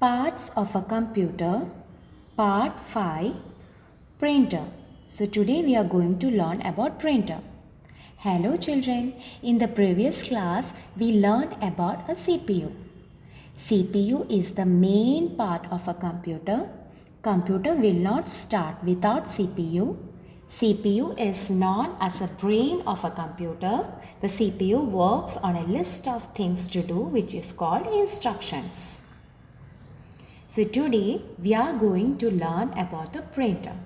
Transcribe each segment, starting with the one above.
Parts of a computer, part 5, printer. So today we are going to learn about printer. Hello children, in the previous class we learned about a CPU. CPU is the main part of a computer. Computer will not start without CPU. CPU is known as a brain of a computer. The CPU works on a list of things to do which is called instructions. So today we are going to learn about a printer.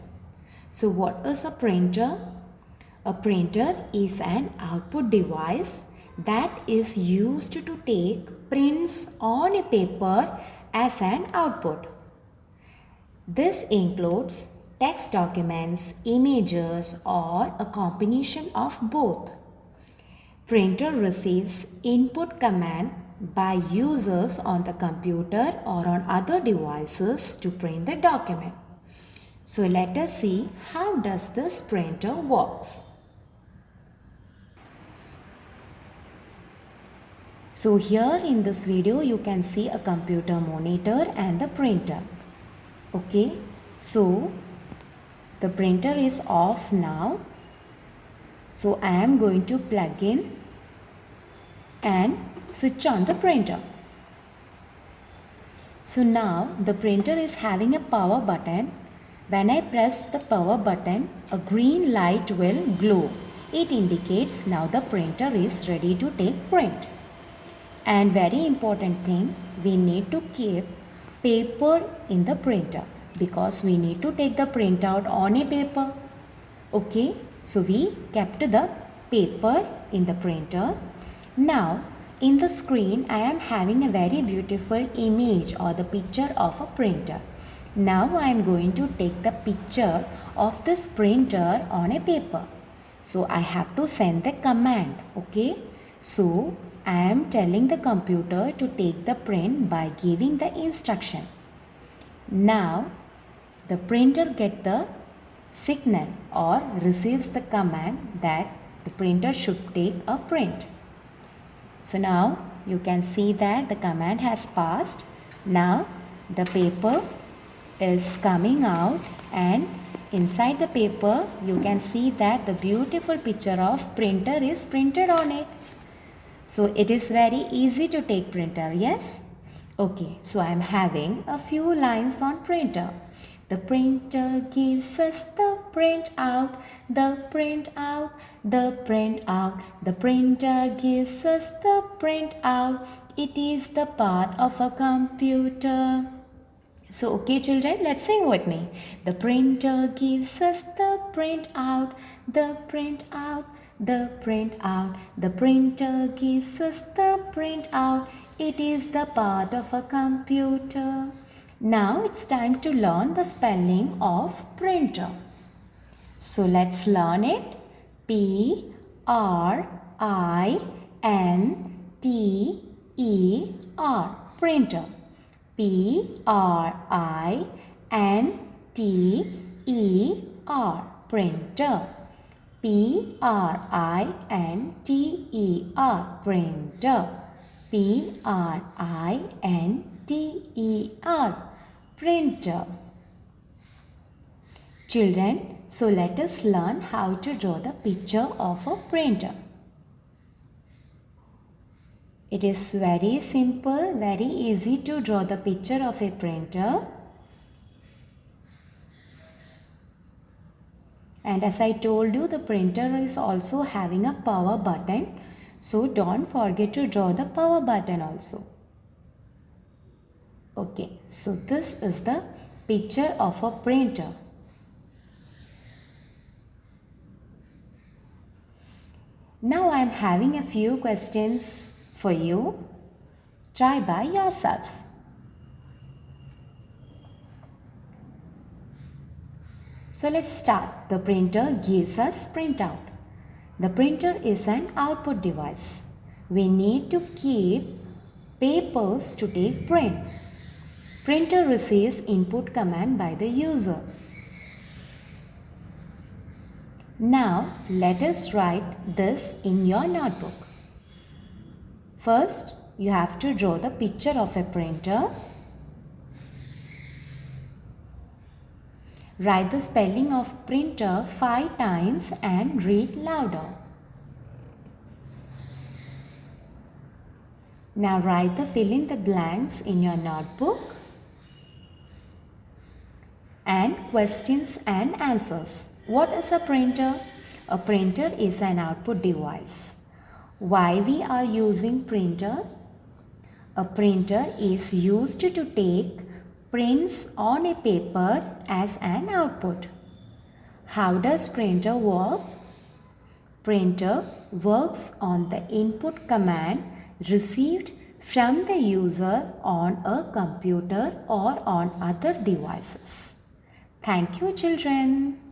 So what is a printer? A printer is an output device that is used to take prints on a paper as an output. This includes text documents, images, or a combination of both. Printer receives input command by users on the computer or on other devices to print the document. So let us see how does this printer works. So here in this video you can see a computer monitor and the printer. Okay, so the printer is off now. So I am going to plug in and switch on the printer. So now the printer is having a power button. When I press the power button, a green light will glow. It indicates now the printer is ready to take print. And very important thing, we need to keep paper in the printer because we need to take the printout on a paper. Okay, so we kept the paper in the printer. Now in the screen I am having a very beautiful image or the picture of a printer. Now I am going to take the picture of this printer on a paper. So I have to send the command. Okay, so I am telling the computer to take the print by giving the instruction. Now the printer gets the signal or receives the command that the printer should take a print. So now you can see that the command has passed. Now the paper is coming out and inside the paper you can see that the beautiful picture of printer is printed on it. So it is very easy to take printer, yes? Okay, so I am having a few lines on printer. The printer gives us the print out, the print out, the print out. The printer gives us the print out. It is the part of a computer. So okay children, let's sing with me. The printer gives us the print out, the print out, the print out. The printer gives us the print out. It is the part of a computer. Now it's time to learn the spelling of printer. So let's learn it. P-R-I-N-T-E-R, printer. P-R-I-N-T-E-R, printer. P-R-I-N-T-E-R, printer. P-R-I-N-T-E-R, printer. Children, so let us learn how to draw the picture of a printer. It is very simple, very easy to draw the picture of a printer. And as I told you, the printer is also having a power button. So don't forget to draw the power button also. Okay, so this is the picture of a printer. Now I am having a few questions for you. Try by yourself. So let's start. The printer gives us printout. The printer is an output device. We need to keep papers to take print. Printer receives input command by the user. Now let us write this in your notebook. First, you have to draw the picture of a printer. Write the spelling of printer 5 times and read louder. Now write the fill in the blanks in your notebook and questions and answers. What is a printer? A printer is an output device. Why we are using printer? A printer is used to take prints on a paper as an output. How does printer work? Printer works on the input command received from the user on a computer or on other devices. Thank you, children.